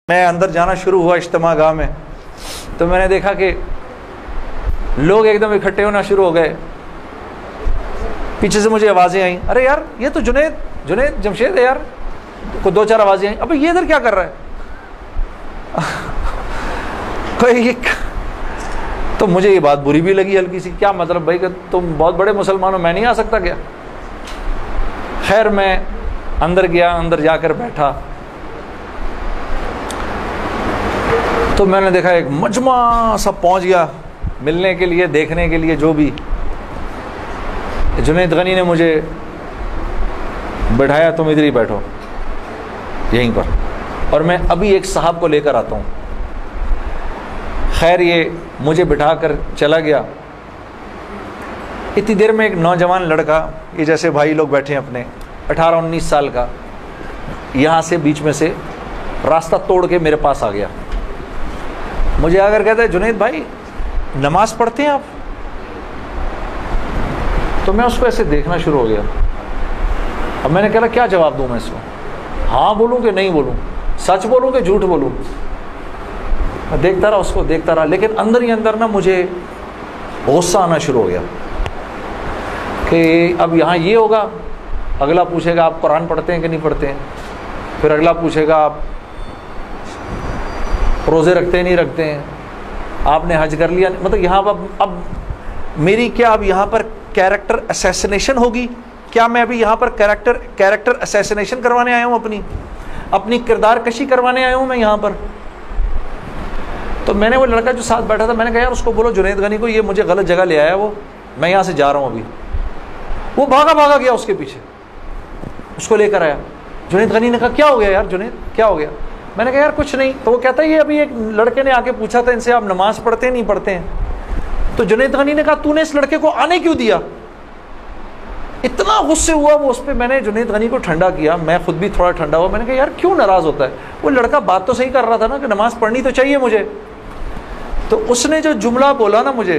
میں اندر جانا شروع ہوا اجتماع گاہ میں، تو میں نے دیکھا کہ لوگ ایک دم اکٹھے ہونا شروع ہو گئے. پیچھے سے مجھے آوازیں آئیں، ارے یار یہ تو جنید جمشید ہے یار. کو دو چار آوازیں آئیں، ابھی یہ ادھر کیا کر رہا ہے؟ کوئی تو مجھے یہ بات بری بھی لگی ہلکی سی. کیا مطلب بھائی کہ تم بہت بڑے مسلمان ہو، میں نہیں آ سکتا کیا؟ خیر میں اندر گیا، اندر جا کر بیٹھا تو میں نے دیکھا ایک مجمع سب پہنچ گیا ملنے کے لیے، دیکھنے کے لیے. جو بھی جنید غنی نے مجھے بٹھایا، تم ادھر ہی بیٹھو یہیں پر، اور میں ابھی ایک صاحب کو لے کر آتا ہوں. خیر یہ مجھے بٹھا کر چلا گیا. اتنی دیر میں ایک نوجوان لڑکا، یہ جیسے بھائی لوگ بیٹھے ہیں اپنے، 18-19 سال کا، یہاں سے بیچ میں سے راستہ توڑ کے میرے پاس آ گیا. مجھے آ کر کہتا ہے جنید بھائی نماز پڑھتے ہیں آپ؟ تو میں اس کو ایسے دیکھنا شروع ہو گیا. اب میں نے کہا کیا جواب دوں میں اس کو؟ ہاں بولوں کہ نہیں بولوں، سچ بولوں کہ جھوٹ بولوں؟ میں دیکھتا رہا اس کو، دیکھتا رہا، لیکن اندر ہی اندر نا مجھے غصہ آنا شروع ہو گیا کہ اب یہاں یہ ہوگا، اگلا پوچھے گا آپ قرآن پڑھتے ہیں کہ نہیں پڑھتے ہیں، پھر اگلا پوچھے گا آپ روزے رکھتے ہیں نہیں رکھتے ہیں، آپ نے حج کر لیا. مطلب یہاں پر اب میری کیا اب یہاں پر کیریکٹر اسیسنیشن ہوگی؟ کیا میں ابھی یہاں پر کیریکٹر اسیسنیشن کروانے آیا ہوں، اپنی کردار کشی کروانے آیا ہوں میں یہاں پر؟ تو میں نے وہ لڑکا جو ساتھ بیٹھا تھا، میں نے کہا یار اس کو بولو جنید غنی کو یہ مجھے غلط جگہ لے آیا، وہ میں یہاں سے جا رہا ہوں ابھی. وہ بھاگا گیا اس کے پیچھے، اس کو لے کر آیا. جنید غنی نے کہا کیا ہو گیا یار جنید، کیا ہو گیا؟ میں نے کہا یار کچھ نہیں. تو وہ کہتا ہے یہ ابھی ایک لڑکے نے آ کے پوچھا تھا ان سے آپ نماز پڑھتے ہیں نہیں پڑھتے ہیں. تو جنید غنی نے کہا تو نے اس لڑکے کو آنے کیوں دیا؟ اتنا غصے ہوا وہ اس پہ. میں نے جنید غنی کو ٹھنڈا کیا، میں خود بھی تھوڑا ٹھنڈا ہوا. میں نے کہا یار کیوں ناراض ہوتا ہے؟ وہ لڑکا بات تو صحیح کر رہا تھا نا کہ نماز پڑھنی تو چاہیے مجھے. تو اس نے جو جملہ بولا نا مجھے،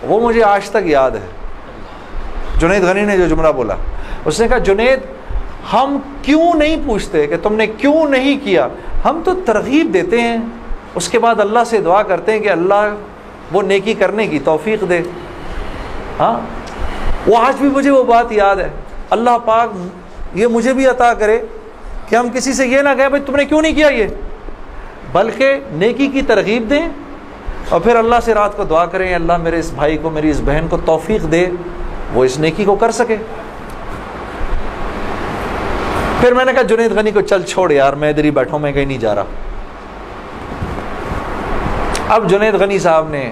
وہ مجھے آج تک یاد ہے. جنید غنی نے جو جملہ بولا، اس نے کہا جنید ہم کیوں نہیں پوچھتے کہ تم نے کیوں نہیں کیا، ہم تو ترغیب دیتے ہیں، اس کے بعد اللہ سے دعا کرتے ہیں کہ اللہ وہ نیکی کرنے کی توفیق دے. ہاں وہ آج بھی مجھے وہ بات یاد ہے. اللہ پاک یہ مجھے بھی عطا کرے کہ ہم کسی سے یہ نہ کہیں بھائی تم نے کیوں نہیں کیا یہ، بلکہ نیکی کی ترغیب دیں اور پھر اللہ سے رات کو دعا کریں اللہ میرے اس بھائی کو، میری اس بہن کو توفیق دے وہ اس نیکی کو کر سکے. پھر میں نے کہا جنید غنی کو چل چھوڑ یار، میں ادھر ہی بیٹھا ہوں، میں کہیں نہیں جا رہا. اب جنید غنی صاحب نے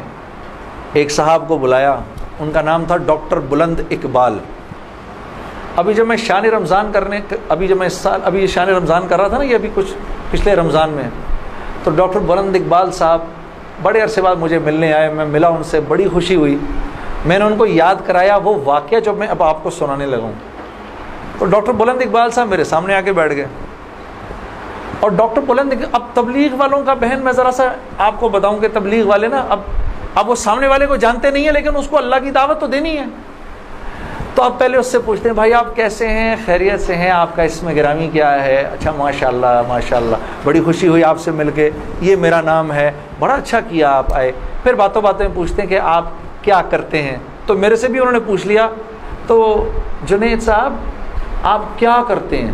ایک صاحب کو بلایا، ان کا نام تھا ڈاکٹر بلند اقبال. ابھی جب میں شان رمضان ابھی شان رمضان کر رہا تھا نا، یہ ابھی کچھ پچھلے رمضان میں، تو ڈاکٹر بلند اقبال صاحب بڑے عرصے بعد مجھے ملنے آئے. میں ملا ان سے، بڑی خوشی ہوئی. میں نے ان کو یاد کرایا وہ واقعہ جو میں اب آپ کو سنانے لگا ہوں. تو ڈاکٹر بلند اقبال صاحب میرے سامنے آ کے بیٹھ گئے. اور ڈاکٹر بلند اب تبلیغ والوں کا بہن میں ذرا سا آپ کو بتاؤں کہ تبلیغ والے نا اب وہ سامنے والے کو جانتے نہیں ہیں، لیکن اس کو اللہ کی دعوت تو دینی ہے. تو اب پہلے اس سے پوچھتے ہیں بھائی آپ کیسے ہیں، خیریت سے ہیں، آپ کا اسم گرامی کیا ہے؟ اچھا ماشاء اللہ بڑی خوشی ہوئی آپ سے مل کے، یہ میرا نام ہے، بڑا اچھا کیا آپ آئے. پھر باتوں میں پوچھتے ہیں کہ آپ کیا کرتے ہیں. تو میرے سے بھی انہوں نے پوچھ لیا، تو جنید صاحب آپ کیا کرتے ہیں؟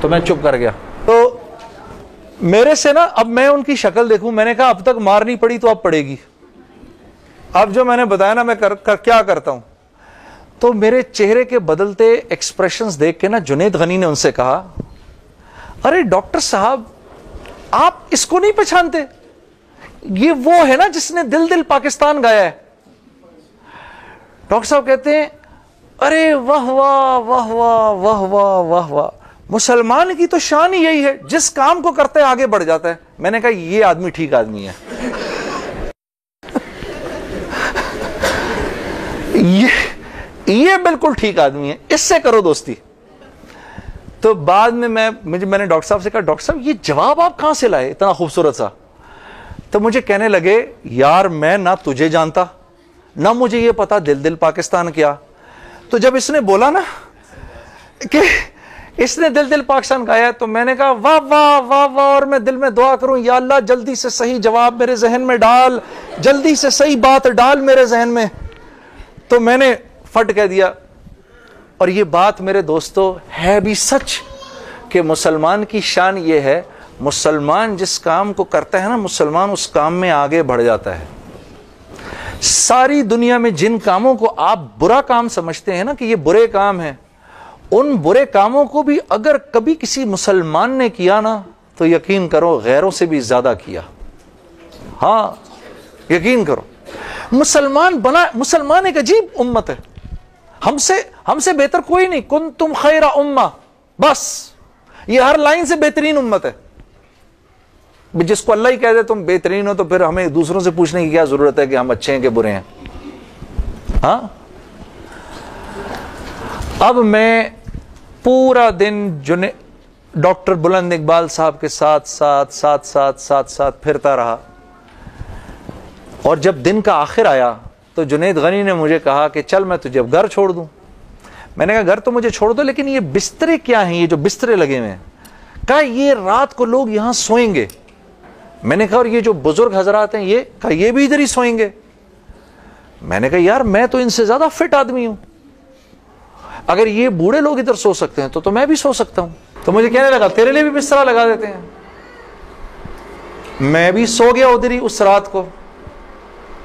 تو میں چپ کر گیا. تو میرے سے نا اب میں ان کی شکل دیکھوں، میں نے کہا اب تک مار نہیں پڑی تو اب پڑے گی. اب جو میں نے بتایا نا میں کیا کرتا ہوں، تو میرے چہرے کے بدلتے ایکسپریشنز دیکھ کے نا جنید غنی نے ان سے کہا ارے ڈاکٹر صاحب آپ اس کو نہیں پہچانتے؟ یہ وہ ہے نا جس نے دل دل پاکستان گایا ہے. ڈاکٹر صاحب کہتے ہیں ارے واہ واہ واہ واہ واہ واہ واہ واہ، مسلمان کی تو شان ہی یہی ہے، جس کام کو کرتے آگے بڑھ جاتا ہے. میں نے کہا یہ آدمی ٹھیک آدمی ہے. یہ بالکل ٹھیک آدمی ہے، اس سے کرو دوستی. تو بعد میں میں نے ڈاکٹر صاحب سے کہا ڈاکٹر صاحب یہ جواب آپ کہاں سے لائے اتنا خوبصورت سا؟ تو مجھے کہنے لگے یار میں نہ تجھے جانتا نہ مجھے یہ پتا دل دل پاکستان کیا. تو جب اس نے بولا نا کہ اس نے دل دل پاکستان گایا. تو میں نے کہا واہ واہ واہ واہ, اور میں دل میں دعا کروں یا اللہ جلدی سے صحیح جواب میرے ذہن میں ڈال, جلدی سے صحیح بات ڈال میرے ذہن میں. تو میں نے فٹ کہہ دیا. اور یہ بات میرے دوستو ہے بھی سچ کہ مسلمان کی شان یہ ہے, مسلمان جس کام کو کرتا ہے نا, مسلمان اس کام میں آگے بڑھ جاتا ہے. ساری دنیا میں جن کاموں کو آپ برا کام سمجھتے ہیں نا کہ یہ برے کام ہیں, ان برے کاموں کو بھی اگر کبھی کسی مسلمان نے کیا نا تو یقین کرو غیروں سے بھی زیادہ کیا. ہاں یقین کرو, مسلمان ایک عجیب امت ہے, ہم سے بہتر کوئی نہیں. کنتم خیر امہ, بس یہ ہر لائن سے بہترین امت ہے. جس کو اللہ ہی کہہ دے تم بہترین ہو تو پھر ہمیں دوسروں سے پوچھنے کی کیا ضرورت ہے کہ ہم اچھے ہیں کہ برے ہیں. ہاں اب میں پورا دن ڈاکٹر بلند اقبال صاحب کے ساتھ پھرتا رہا. اور جب دن کا آخر آیا تو جنید غنی نے مجھے کہا کہ چل میں تجھے اب گھر چھوڑ دوں. میں نے کہا گھر تو مجھے چھوڑ دو, لیکن یہ بسترے کیا ہیں, یہ جو بسترے لگے ہوئے ہیں؟ کہا یہ رات کو لوگ یہاں سوئیں گے. میں نے کہا اور یہ جو بزرگ حضرات ہیں یہ؟ کہا یہ بھی ادھر ہی سوئیں گے. میں نے کہا یار میں تو ان سے زیادہ فٹ آدمی ہوں, اگر یہ بوڑھے لوگ ادھر سو سکتے ہیں تو میں بھی سو سکتا ہوں. تو مجھے کہنے لگا تیرے لیے بھی بستر لگا دیتے ہیں. میں بھی سو گیا ادھر ہی اس رات کو.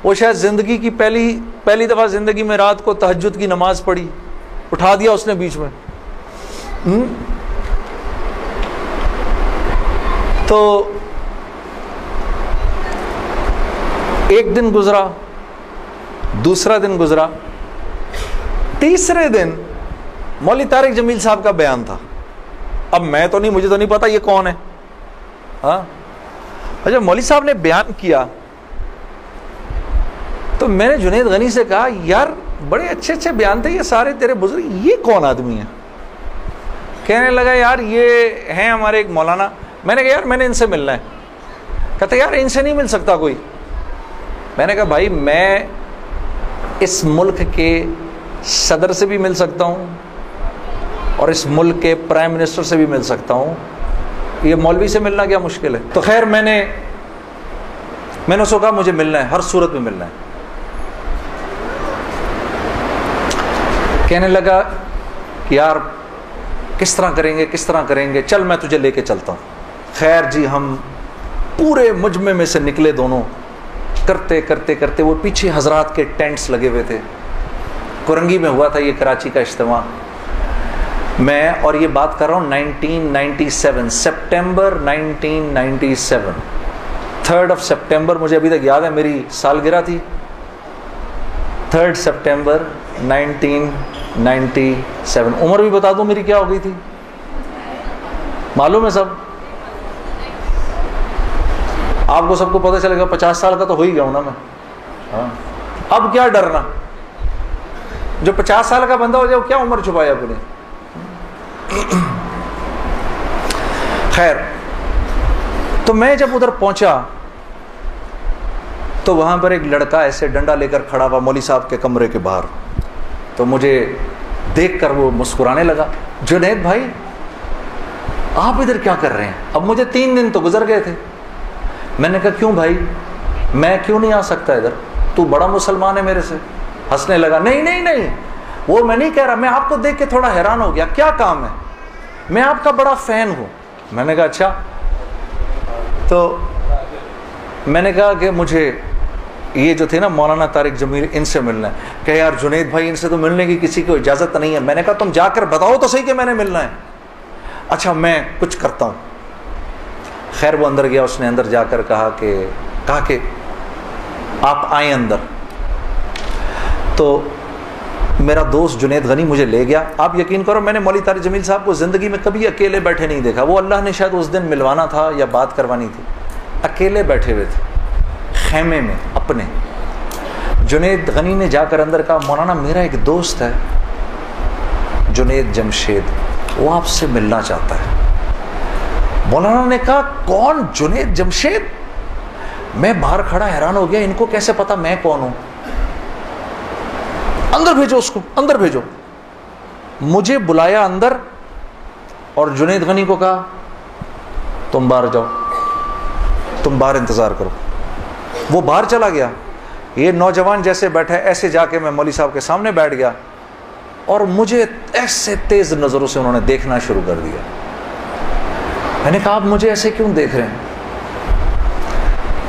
وہ شاید زندگی کی پہلی دفعہ زندگی میں رات کو تہجد کی نماز پڑھی, اٹھا دیا اس نے بیچ میں. تو ایک دن گزرا, دوسرا دن گزرا, تیسرے دن مولوی طارق جمیل صاحب کا بیان تھا. اب مجھے تو نہیں پتا یہ کون ہے. ہاں اچھا مولوی صاحب نے بیان کیا تو میں نے جنید غنی سے کہا یار بڑے اچھے بیان تھے یہ سارے تیرے بزرگ, یہ کون آدمی ہے؟ کہنے لگا یار یہ ہیں ہمارے ایک مولانا. میں نے کہا یار میں نے ان سے ملنا ہے. کہتے یار ان سے نہیں مل سکتا کوئی. میں نے کہا بھائی میں اس ملک کے صدر سے بھی مل سکتا ہوں اور اس ملک کے پرائم منسٹر سے بھی مل سکتا ہوں, یہ مولوی سے ملنا کیا مشکل ہے؟ تو خیر میں نے اس کو کہا مجھے ملنا ہے, ہر صورت میں ملنا ہے. کہنے لگا کہ یار کس طرح کریں گے, چل میں تجھے لے کے چلتا ہوں. خیر جی ہم پورے مجمع میں سے نکلے دونوں, کرتے وہ پیچھے حضرات کے ٹینٹس لگے ہوئے تھے. کرنگی میں ہوا تھا یہ کراچی کا اجتماع. میں اور یہ بات کر رہا ہوں 1997 سپٹمبر 1997 3 سپٹمبر مجھے ابھی تک یاد ہے, میری سالگرہ تھی 3 سپٹمبر 1997. عمر بھی بتا دوں میری کیا ہو گئی تھی, معلوم ہے سب آپ کو, سب کو پتہ چلے گا. 50 سال کا تو ہو ہی گیا ہوں نا میں. ہاں اب کیا ڈرنا, جو 50 سال کا بندہ ہو جائے وہ کیا عمر چھپایا اپنے. خیر تو میں جب ادھر پہنچا تو وہاں پر ایک لڑکا ایسے ڈنڈا لے کر کھڑا ہوا مولوی صاحب کے کمرے کے باہر. تو مجھے دیکھ کر وہ مسکرانے لگا, جنید بھائی آپ ادھر کیا کر رہے ہیں؟ اب مجھے 3 دن تو گزر گئے تھے. میں نے کہا کیوں بھائی, میں کیوں نہیں آ سکتا ادھر, تو بڑا مسلمان ہے میرے سے. ہنسنے لگا, نہیں وہ میں نہیں کہہ رہا, میں آپ کو دیکھ کے تھوڑا حیران ہو گیا, کیا کام ہے؟ میں آپ کا بڑا فین ہوں. میں نے کہا اچھا. تو میں نے کہا کہ مجھے یہ جو تھے نا مولانا طارق جمیل, ان سے ملنا ہے. کہ یار جنید بھائی ان سے تو ملنے کی کسی کو اجازت نہیں ہے. میں نے کہا تم جا کر بتاؤ تو صحیح کہ میں نے ملنا ہے. اچھا میں کچھ کرتا ہوں. خیر وہ اندر گیا, اس نے اندر جا کر کہا کہ آپ آئیں اندر. تو میرا دوست جنید غنی مجھے لے گیا. آپ یقین کرو میں نے مولوی طارق جمیل صاحب کو زندگی میں کبھی اکیلے بیٹھے نہیں دیکھا. وہ اللہ نے شاید اس دن ملوانا تھا یا بات کروانی تھی, اکیلے بیٹھے ہوئے تھے خیمے میں اپنے. جنید غنی نے جا کر اندر کہا مولانا میرا ایک دوست ہے جنید جمشید, وہ آپ سے ملنا چاہتا ہے. مولانا نے کہا کون جنید جمشید؟ میں باہر کھڑا حیران ہو گیا, ان کو کیسے پتا میں کون ہوں؟ اندر بھیجو اس کو, اندر بھیجو. مجھے بلایا اندر. اور جنید غنی کو کہا تم باہر جاؤ، تم باہر انتظار کرو۔ وہ باہر چلا گیا، یہ نوجوان جیسے بیٹھا ایسے جا کے میں مولوی صاحب کے سامنے بیٹھ گیا، اور مجھے ایسے تیز نظروں سے انہوں نے دیکھنا شروع کر دیا۔ میں نے کہا آپ مجھے ایسے کیوں دیکھ رہے ہیں؟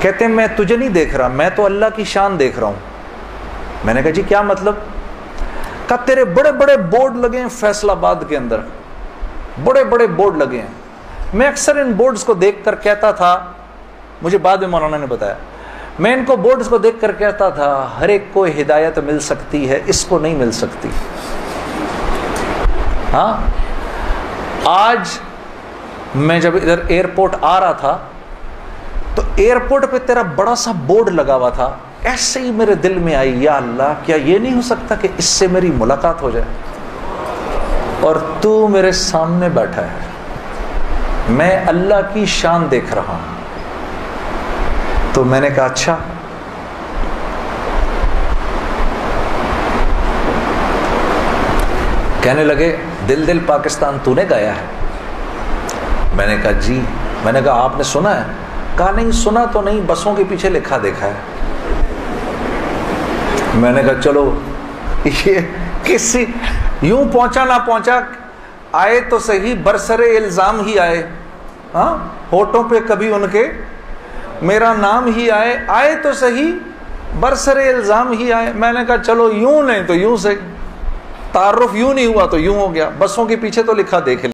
کہتے ہیں میں تجھے نہیں دیکھ رہا، میں تو اللہ کی شان دیکھ رہا ہوں۔ میں نے کہا جی کیا مطلب؟ کہا تیرے بڑے بڑے بورڈ لگے ہیں فیصل آباد کے اندر، بڑے بڑے بورڈ لگے ہیں، میں اکثر ان بورڈز کو دیکھ کر کہتا تھا، مجھے بعد میں مولانا نے بتایا، میں ان کو بورڈز کو دیکھ کر کہتا تھا ہر ایک کو ہدایت مل سکتی ہے، اس کو نہیں مل سکتی۔ ہاں آج میں جب ادھر ایئرپورٹ آ رہا تھا تو ایئرپورٹ پہ تیرا بڑا سا بورڈ لگا ہوا تھا، ایسے ہی میرے دل میں آئی یا اللہ کیا یہ نہیں ہو سکتا کہ اس سے میری ملاقات ہو جائے، اور تو میرے سامنے بیٹھا ہے، میں اللہ کی شان دیکھ رہا ہوں۔ تو میں نے کہا اچھا، کہنے لگے دل دل پاکستان تو نے گایا ہے؟ میں نے کہا جی۔ میں نے کہا آپ نے سنا ہے؟ کہا نہیں سنا تو نہیں، بسوں کے پیچھے لکھا دیکھا ہے۔ میں نے کہا چلو یہ کسی یوں پہنچا نہ پہنچا، آئے تو صحیح برسر الزام ہی آئے، ہاں ہوٹوں پہ کبھی ان کے میرا نام ہی آئے، آئے تو صحیح برسر الزام ہی آئے۔ میں نے کہا چلو یوں نہیں تو یوں سے، تعارف یوں نہیں ہوا تو یوں ہو گیا، بسوں کے پیچھے تو لکھا دیکھ